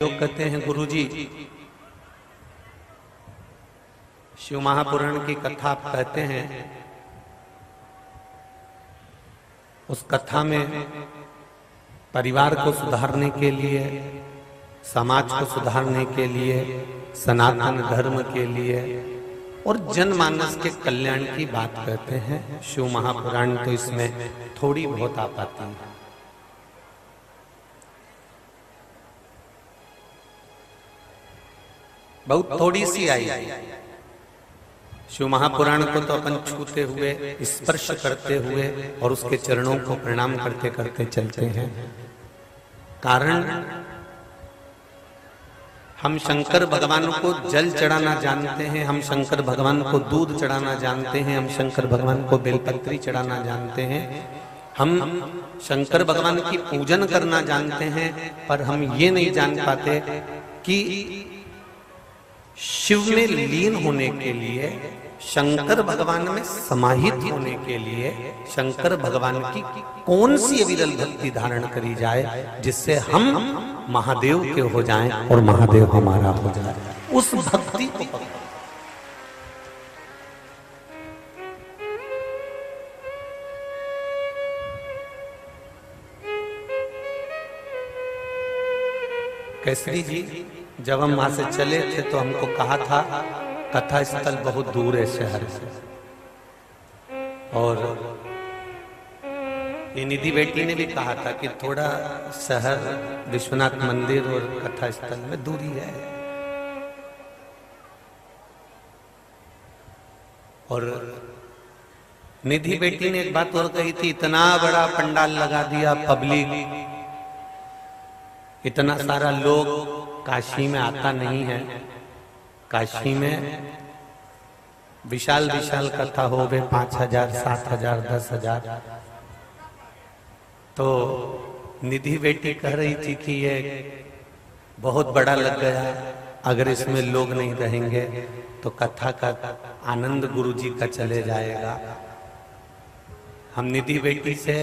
लोग कहते हैं गुरुजी शिव महापुराण की कथा आप कहते हैं, उस कथा में परिवार को सुधारने के लिए, समाज को सुधारने के लिए, सनातन धर्म के लिए और जनमानस के कल्याण की बात कहते हैं। शिव महापुराण तो इसमें थोड़ी बहुत आ पाती है। बहुत थोड़ी सी आई। शिव महापुराण को तो अपन छूते हुए, स्पर्श करते हुए और उसके चरणों को प्रणाम करते करते चलते हैं। कारण हम शंकर भगवान को जल चढ़ाना जानते हैं, हम शंकर भगवान को दूध चढ़ाना जानते हैं, हम शंकर भगवान को बेलपत्री चढ़ाना जानते हैं, हम शंकर भगवान की पूजन करना जानते हैं, पर हम ये नहीं जान पाते कि शिव में लीन होने के लिए, शंकर भगवान में समाहित होने के लिए शंकर भगवान की कौन सी अविरल भक्ति धारण करी जाए जिससे हम महादेव के हो जाएं और महादेव हमारा हो जाए। उस भक्ति को केसरी जी जब हम वहां से चले थे तो हमको कहा था कथा स्थल बहुत दूर है शहर से, और ये निधि बेटी ने भी कहा था कि थोड़ा शहर विश्वनाथ मंदिर और कथा स्थल में दूरी है। और निधि बेटी ने एक बात और कही थी, इतना बड़ा पंडाल लगा दिया, पब्लिक इतना सारा लोग काशी में आता नहीं है। काशी में विशाल विशाल कथा हो गए 5,000, 7,000, 10,000। तो निधि बेटी कह रही थी कि ये बहुत बड़ा लग गया, अगर इसमें लोग नहीं रहेंगे तो कथा का आनंद गुरुजी का चले जाएगा। हम निधि बेटी से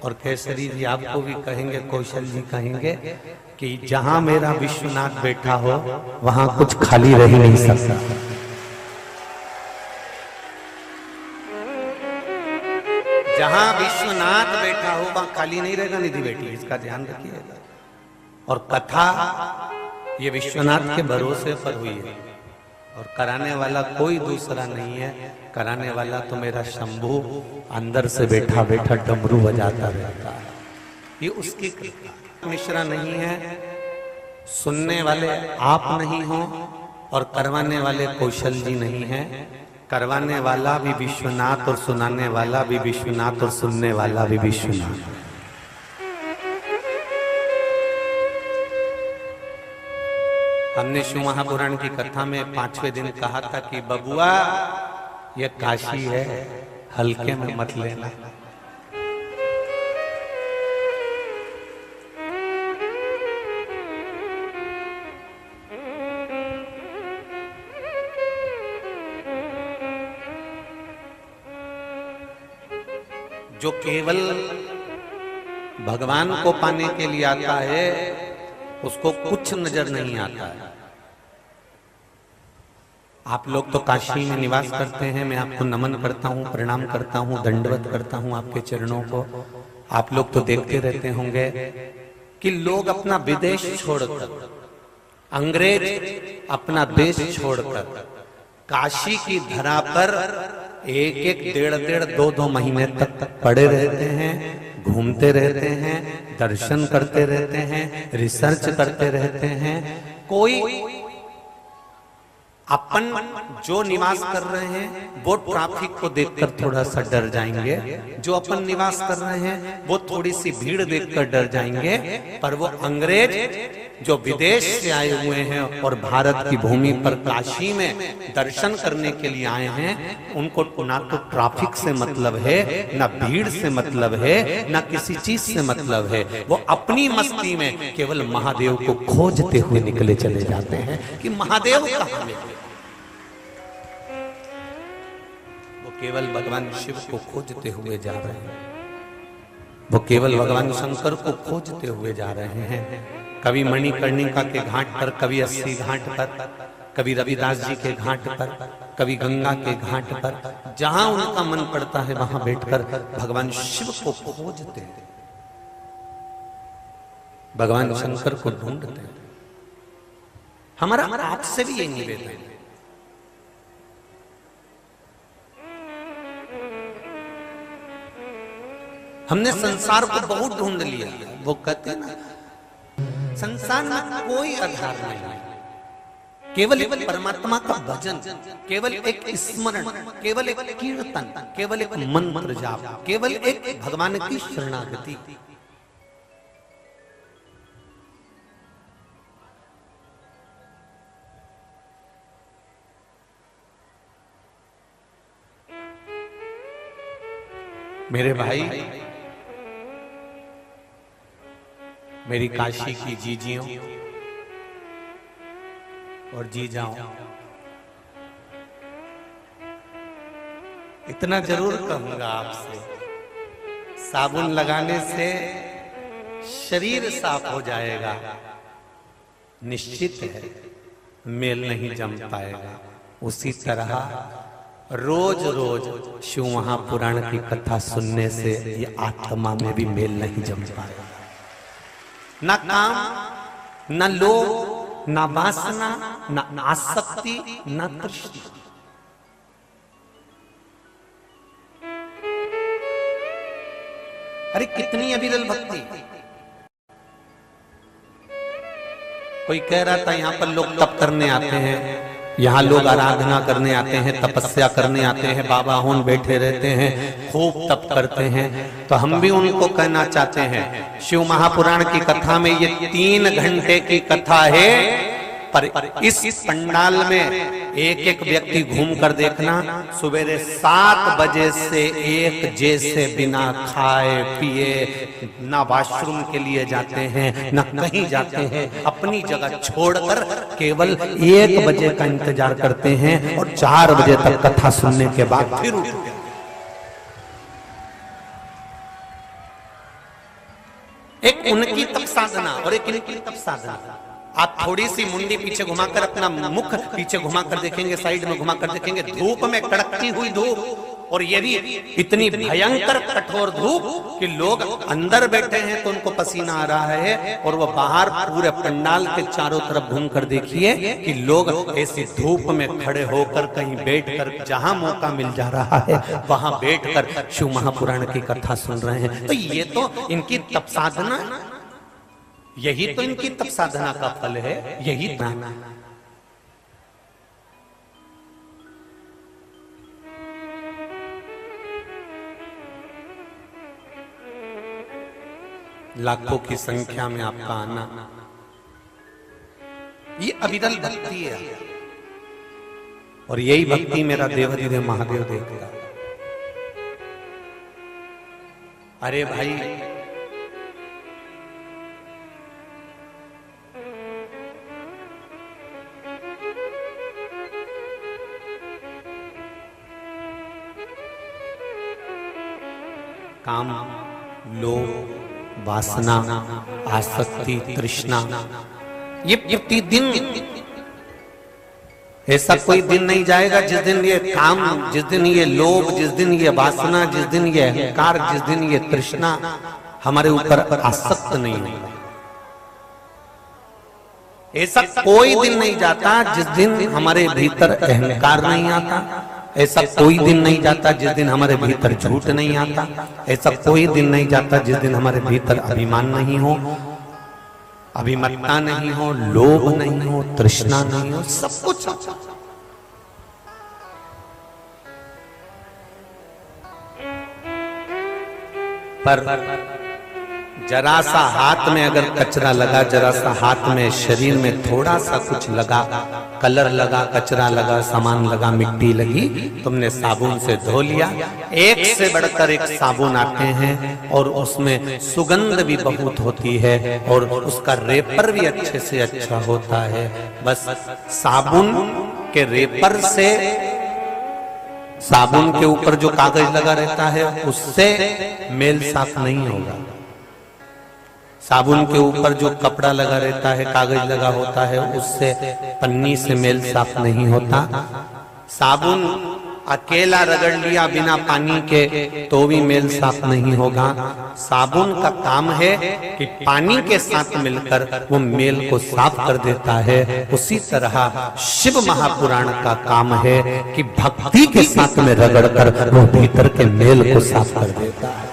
और केसरी जी आपको भी कहेंगे, कौशल जी कहेंगे कि जहां मेरा विश्वनाथ बैठा हो वहां कुछ खाली रह ही नहीं सकता। जहां विश्वनाथ बैठा हो वहां खाली नहीं रहेगा निधि बेटी, इसका ध्यान रखिएगा। और कथा ये विश्वनाथ के भरोसे पर हुई है और कराने वाला कोई दूसरा नहीं है। कराने वाला तो मेरा शंभू अंदर से बैठा बैठा डमरू बजाता रहता है। ये उसकी कृपा, मिश्रा नहीं है। सुनने वाले आप नहीं हो और करवाने वाले कौशल जी नहीं है। करवाने वाला भी विश्वनाथ और सुनाने वाला भी विश्वनाथ और सुनने वाला भी विश्वनाथ। हमने शिव महापुराण की कथा में 5वें दिन कहा था कि बबुआ यह काशी है, हल्के में मत लेना। जो केवल भगवान को पाने के लिए आता है उसको कुछ नजर नहीं आता है। आप लोग तो काशी में निवास करते हैं, मैं आपको नमन करता हूँ, प्रणाम करता हूँ, दंडवत करता हूँ आपके चरणों को। आप लोग तो देखते रहते होंगे कि लोग अपना विदेश छोड़कर, अंग्रेज अपना देश छोड़कर काशी की धरा पर 1-1, 1.5-1.5, 2-2 महीने तक पड़े रहते हैं, घूमते रहते हैं, दर्शन करते रहते हैं, रिसर्च करते रहते हैं। कोई अपन जो निवास कर रहे हैं वो ट्रैफिक को देखकर थोड़ा सा डर जाएंगे, जो अपन निवास कर रहे हैं वो थोड़ी सी भीड़ देखकर डर जाएंगे, पर वो अंग्रेज जो विदेश से आए हुए हैं और भारत की भूमि पर काशी में दर्शन करने के लिए आए हैं, उनको ना तो ट्रैफिक से मतलब है, ना भीड़ से मतलब है, ना किसी चीज से मतलब है। वो अपनी मस्ती में केवल महादेव को खोजते हुए निकले चले जाते हैं कि महादेव कहाँ है। वो केवल भगवान शिव को खोजते हुए जा रहे हैं। वो केवल भगवान शंकर को खोजते हुए जा रहे हैं। कभी मणिकर्णिका के घाट पर, कभी 80 घाट पर, कभी रविदास जी के घाट पर, कभी गंगा के घाट पर, जहां उनका मन पड़ता है वहां बैठकर भगवान शिव को खोजते हैं, भगवान शंकर को ढूंढते हैं। हमारा आपसे भी यही निवेदन है, हमने संसार को बहुत ढूंढ लिया। वो कहते हैं ना, संसार में कोई आधार नहीं है, केवल एक परमात्मा का भजन, केवल एक स्मरण, केवल एक कीर्तन, केवल एक मंत्र जाप, केवल एक भगवान की शरणागति। मेरे भाई, मेरी काशी की जीजियों और जीजाओं, इतना जरूर कहूंगा आपसे, साबुन लगाने से शरीर साफ हो जाएगा, निश्चित है मेल नहीं जम पाएगा। उसी तरह रोज रोज शिव महापुराण की कथा सुनने से ये आत्मा में भी मेल नहीं जम पाएगा। न काम, न लोभ, न वासना, न आसक्ति, न तृष्णा। अरे कितनी अविरल भक्ति। कोई कह रहा था यहां पर लोग तप करने आते हैं, यहाँ लोग आराधना करने आते हैं, तपस्या करने आते हैं, बाबा होन बैठे रहते हैं, खूब तप करते हैं। तो हम भी उनको कहना चाहते हैं, शिव महापुराण की कथा में ये 3 घंटे की कथा है, पर इस पंडाल में एक एक व्यक्ति घूम कर देखना, सवेरे 7 बजे से एक जैसे बिना खाए पिए ना वॉशरूम के लिए जाते हैं, ना कहीं जाते हैं, अपनी जगह छोड़कर केवल 1 बजे का इंतजार करते हैं और 4 बजे तक कथा सुनने के बाद फिर उठ गए। एक उनकी तप साधना और एक इनकी तप साधना। आप थोड़ी सी मुंडी पीछे घुमाकर, अपना मुख पीछे घुमाकर देखेंगे, साइड में घुमाकर देखेंगे, धूप में कड़कती हुई धूप, और ये भी इतनी भयंकर कठोर धूप कि लोग अंदर बैठे हैं तो उनको पसीना आ रहा है, और वो बाहर पूरे पंडाल के चारों तरफ घूमकर देखिए कि लोग ऐसी धूप में खड़े होकर कहीं बैठकर, जहां मौका मिल जा रहा है वहां बैठकर शिव महापुराण की कथा सुन रहे हैं। तो ये तो इनकी तप साधना, यही तो इनकी तप साधना का फल है, यही ना। लाखों की संख्या में आपका आना, ये अविरल भक्ति है, और यही भक्ति मेरा देवाधिदेव महादेव देखेगा। अरे भाई, काम, लोभ, वासना, आसक्ति, तृष्णा, ये प्रतिदिन, ऐसा कोई दिन नहीं जाएगा जिस दिन ये काम, जिस दिन ये लोभ, जिस दिन ये वासना, जिस दिन ये अहंकार, जिस दिन ये तृष्णा हमारे ऊपर आसक्त नहीं होगा। ऐसा कोई दिन नहीं जाता जिस दिन हमारे भीतर अहंकार नहीं आता, ऐसा कोई दिन नहीं जाता जिस दिन हमारे भीतर झूठ नहीं आता, ऐसा कोई दिन नहीं जाता जिस दिन हमारे भीतर अभिमान नहीं हो, अभिमत्ता नहीं हो, लोभ नहीं हो, तृष्णा नहीं हो, सब कुछ। पर जरा सा हाथ में अगर कचरा लगा, जरा सा हाथ में, शरीर में थोड़ा सा कुछ लगा, कलर लगा, कचरा लगा, सामान लगा, मिट्टी लगी, तुमने साबुन से धो लिया। एक से बढ़कर एक साबुन आते हैं और उसमें सुगंध भी बहुत होती है और उसका रेपर भी अच्छे से अच्छा होता है। बस साबुन के रेपर से साबुन के ऊपर जो कागज लगा रहता है उससे मेल साफ नहीं होगा। साबुन के ऊपर जो कपड़ा लगा रहता है, कागज लगा होता है, उससे पन्नी से मेल साफ नहीं होता। साबुन अकेला रगड़ लिया बिना पानी के तो भी मेल साफ नहीं होगा। साबुन का काम है कि पानी के साथ मिलकर वो मेल को साफ कर देता है। उसी तरह शिव महापुराण का काम है कि भक्ति के साथ में रगड़कर वो भीतर के मेल को साफ कर देता है।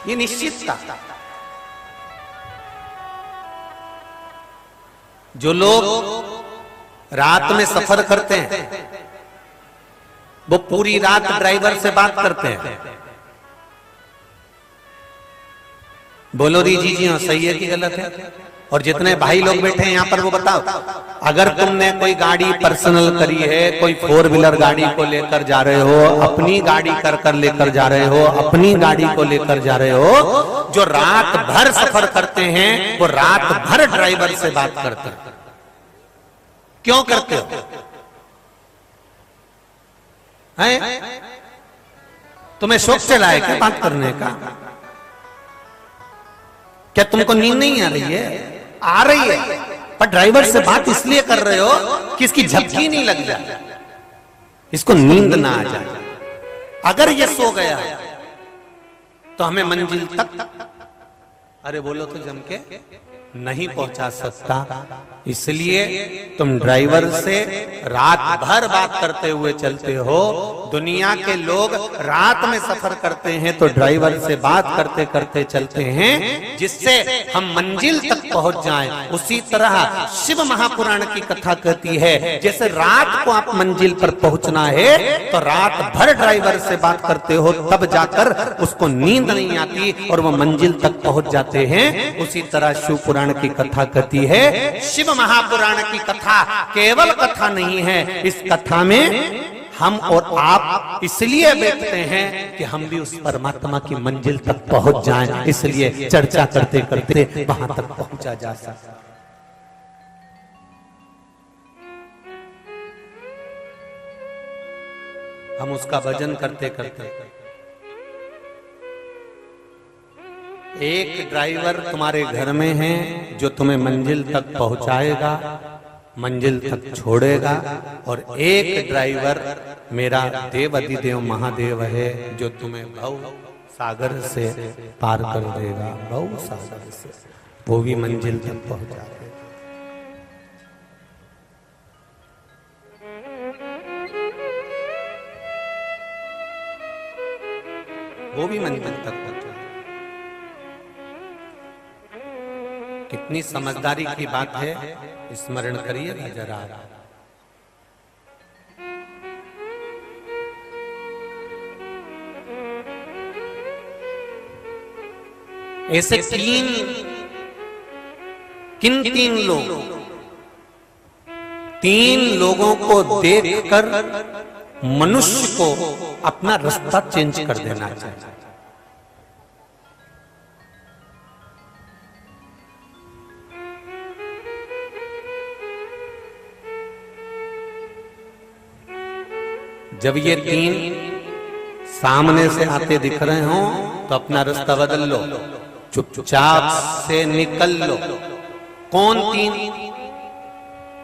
ये निश्चित था। जो लोग रात में सफर करते हैं वो पूरी रात ड्राइवर से बात करते हैं। बोलो री जी हाँ, सही है कि गलत है? और जितने भाई लोग बैठे हैं यहाँ पर वो बताओ, अगर तुमने कोई गाड़ी पर्सनल करी है, कोई 4 व्हीलर गाड़ी को लेकर जा रहे हो, अपनी गाड़ी कर लेकर जा रहे हो, अपनी गाड़ी को लेकर जा रहे हो, जो रात भर सफर करते हैं वो रात भर ड्राइवर से बात करते हैं। क्यों करते हो? तुम्हें शौक चला है क्या बात करने का? क्या तुमको नींद नहीं आ रही है? आ रही है, पर ड्राइवर से बात इसलिए कर रहे हो कि इसकी झपकी नहीं लग जाए, इसको नींद ना आ जाए। अगर ये सो गया तो हमें मंजिल तक, अरे बोलो तो जम के, नहीं पहुंचा सकता। इसलिए तुम ड्राइवर से रात भर बात करते हुए चलते हो। दुनिया के लोग रात में सफर करते हैं तो ड्राइवर से बात करते करते चलते हैं जिससे हम मंजिल तक पहुंच जाएं। उसी तरह शिव महापुराण की कथा कहती है जैसे रात को आप मंजिल पर पहुंचना है तो रात भर ड्राइवर से बात करते हो, तब जाकर उसको नींद नहीं आती और वो मंजिल तक पहुंच जाते हैं। उसी तरह शिव पुराण की कथा कहती है। शिव महापुराण की कथा केवल कथा नहीं है, इस कथा में हम और आप इसलिए बैठते हैं कि हम भी उस परमात्मा की मंजिल तक पहुंच जाएं, इसलिए चर्चा करते करते वहां तक पहुंचा जा सकता। हम उसका भजन करते करते, एक ड्राइवर तुम्हारे घर में है जो तुम्हें मंजिल तक पहुंचाएगा, मंजिल तक छोड़ेगा, और एक ड्राइवर मेरा देव अधिदेव महादेव है जो तुम्हें भव सागर से पार कर देगा। भव सागर से वो भी मंजिल तक पहुंचा देगा। वो भी मंजिल तक पहुंचा। कितनी समझदारी की बात है, स्मरण करिएगा जरा। ऐसे तीन लोगों को देखकर मनुष्य को अपना रास्ता चेंज कर देना चाहिए। जब ये तीन सामने से आते दिख रहे हो तो अपना रास्ता बदल लो, चुपचाप से निकल लो। कौन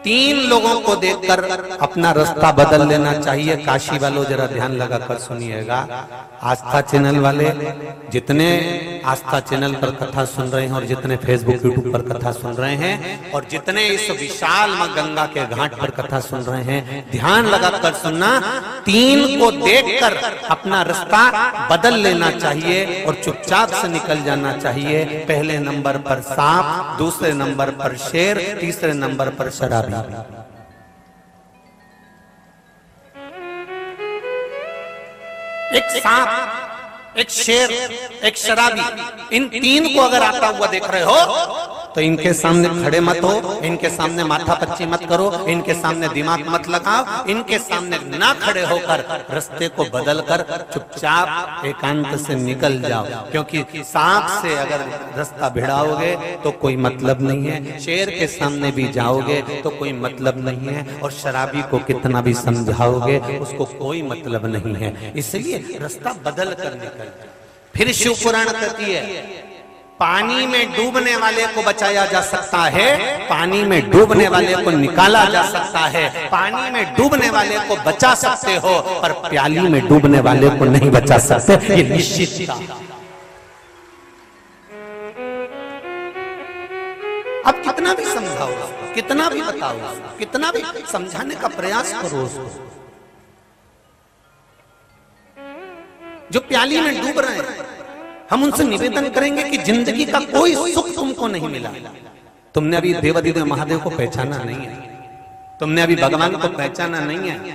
तीन लोगों को देखकर अपना रास्ता बदल लेना चाहिए। काशी वालों जरा ध्यान लगाकर सुनिएगा। आस्था चैनल वाले, जितने आस्था चैनल पर कथा सुन रहे हैं और जितने फेसबुक यूट्यूब पर कथा सुन रहे हैं और जितने इस विशाल मां गंगा के घाट पर कथा सुन रहे हैं, ध्यान लगाकर सुनना। तीन को देखकर अपना रास्ता बदल लेना चाहिए और चुपचाप से निकल जाना चाहिए। पहले नंबर पर सांप, दूसरे नंबर पर शेर, तीसरे नंबर पर शराबी। एक सांप, एक शेर, एक शराबी, इन तीन को अगर आता हुआ देख रहे हो तो इनके सामने खड़े मत हो, इनके सामने माथा पच्ची मत करो, इनके सामने दिमाग मत लगाओ, इनके सामने ना खड़े होकर रास्ते को बदल कर चुपचाप एकांत से निकल जाओ। क्योंकि सांप से अगर रास्ता भिड़ाओगे तो कोई मतलब नहीं है, शेर के सामने भी जाओगे तो कोई मतलब नहीं है, और शराबी को कितना भी समझाओगे उसको कोई मतलब नहीं है। इसलिए रास्ता बदल कर निकल। फिर शिव पुराण कहती है पानी में डूबने वाले को बचाया जा सकता है, पानी में डूबने वाले को निकाला जा सकता है, पानी में डूबने वाले को बचा सकते हो, पर प्याली में डूबने वाले को नहीं बचा सकते, ये निश्चित। अब कितना भी समझाओ, कितना भी बताओ, कितना भी समझाने का प्रयास करो उसको, जो प्याली में डूब रहे हैं, हम उनसे निवेदन करेंगे कि जिंदगी का कोई सुख तुमको नहीं मिला। तुमने अभी देवाधिदेव महादेव को पहचाना नहीं है, तुमने अभी भगवान को पहचाना नहीं है।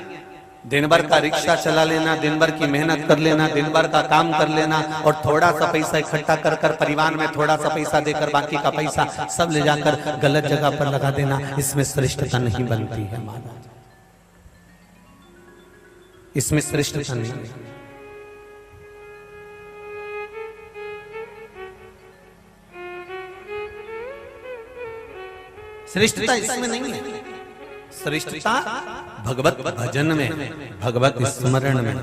दिन भर का रिक्शा चला लेना, दिन भर की मेहनत कर लेना, दिन भर का काम कर लेना, और थोड़ा सा पैसा इकट्ठा कर कर परिवार में थोड़ा सा पैसा देकर बाकी का पैसा सब ले जाकर गलत जगह पर लगा देना, इसमें श्रेष्ठता नहीं बनती है महाराज, इसमें श्रेष्ठता नहीं है। श्रेष्ठता इसमें नहीं है, श्रेष्ठता भगवत भजन में, भगवत स्मरण में।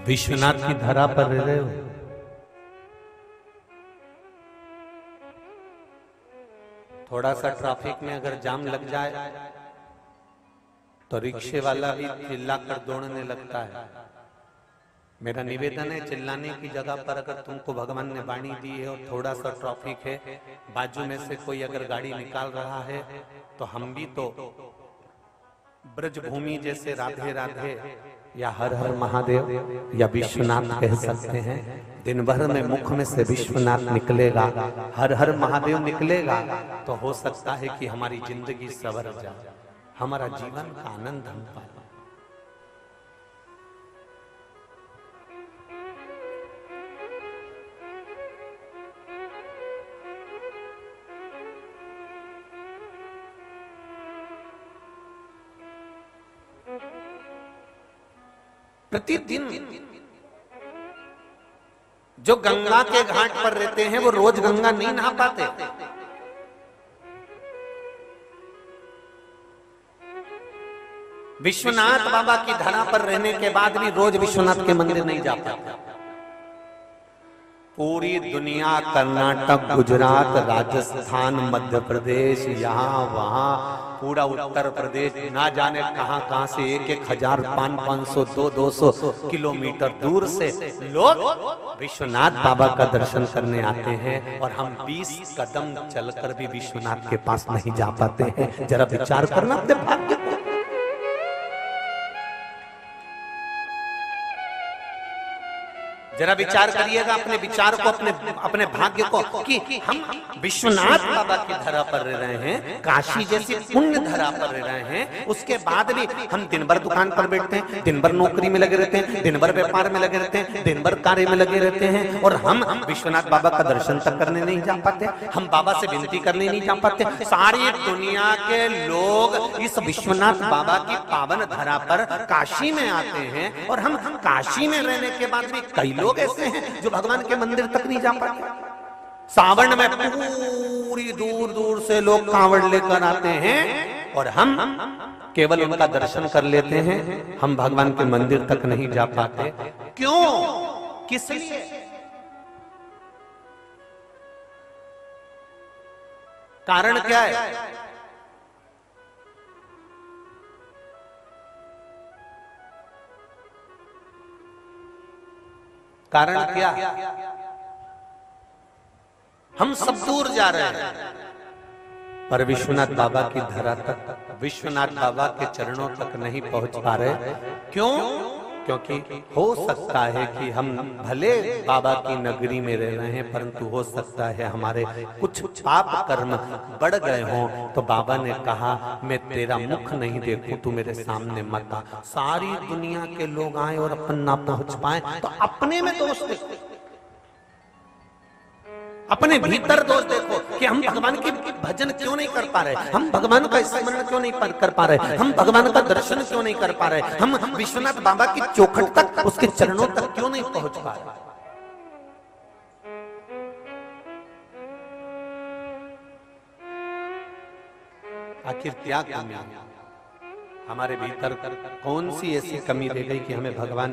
विश्वनाथ की धरा पर रह रहे हो, थोड़ा सा ट्रैफिक में अगर जाम लग जाए तो रिक्शे वाला भी चिल्लाकर दौड़ने लगता है। मेरा निवेदन है, चिल्लाने की जगह पर अगर तुमको भगवान ने वाणी दी है और थोड़ा सा ट्रैफिक है, बाजू में से कोई अगर गाड़ी निकाल रहा है, तो हम भी तो ब्रजभूमि जैसे राधे राधे या हर हर महादेव या विश्वनाथ कह सकते हैं। दिन भर में मुख में से विश्वनाथ निकलेगा, हर हर महादेव निकलेगा, तो हो सकता है कि हमारी जिंदगी सवर जाए, हमारा जीवन का आनंद हम पाए। प्रतिदिन जो गंगा के घाट पर रहते हैं वो रोज गंगा नहीं नहा पाते। विश्वनाथ बाबा की धरा पर रहने के बाद भी रोज विश्वनाथ के मंदिर नहीं जा पाते। पूरी दुनिया, कर्नाटक, गुजरात, राजस्थान, मध्य प्रदेश, यहाँ वहाँ, पूरा उत्तर प्रदेश, ना जाने कहां कहां से 1,000, 500, 200 किलोमीटर दूर से लोग विश्वनाथ बाबा का दर्शन करने आते हैं, और हम 20 कदम चलकर भी विश्वनाथ के पास नहीं जा पाते हैं। जरा विचार करना अपने भाग्य को। जरा विचार करिएगा अपने विचार को, अपने भाग्य को, कि हम विश्वनाथ बाबा की धरा पर रह रहे हैं, काशी जैसी पुण्य धरा पर रह रहे हैं, उसके बाद भी हम दिन भर दुकान पर बैठते हैं, दिन भर नौकरी में लगे रहते हैं, दिन भर व्यापार में लगे रहते हैं, दिन भर कार्य में लगे रहते हैं, और हम विश्वनाथ बाबा का दर्शन तक करने नहीं जा पाते, हम बाबा से विनती करने नहीं जा पाते। सारी दुनिया के लोग इस विश्वनाथ बाबा की पावन धरा पर काशी में आते हैं, और हम काशी में रहने के बाद भी कई लोग ऐसे हैं जो भगवान के मंदिर तक नहीं जा पाते। सावन में पूरी दूर दूर से लोग कांवड़ लेकर आते हैं, और हम केवल उनका दर्शन कर लेते हैं, हम भगवान के मंदिर तक नहीं जा पाते। क्यों? किस लिए? कारण क्या है? कारण क्या? हम सब दूर जा रहे हैं, पर विश्वनाथ बाबा की धरा तक, विश्वनाथ बाबा के चरणों तक नहीं पहुंच पा रहे। क्यों? क्योंकि हो सकता है कि हम भले बाबा की नगरी में रह रहे हैं, परंतु हो सकता है हमारे कुछ पाप कर्म बढ़ गए हों। तो बाबा ने कहा मैं तेरा मुख नहीं देखूं, तू मेरे सामने मत आ। सारी दुनिया के लोग आए और अपन ना पहुंच पाए तो अपने में दोष देखो, अपने भीतर दोष देखो कि हम भगवान की भजन क्यों नहीं कर पा रहे, हम भगवान का स्मरण क्यों नहीं कर पा रहे, हम भगवान का दर्शन क्यों नहीं कर पा रहे, हम विश्वनाथ बाबा की चौखट तक, उसके चरणों तक क्यों नहीं पहुंच पा रहे। आखिर क्या कमी हमारे भीतर, कौन सी ऐसी कमी रह गई कि हमें भगवान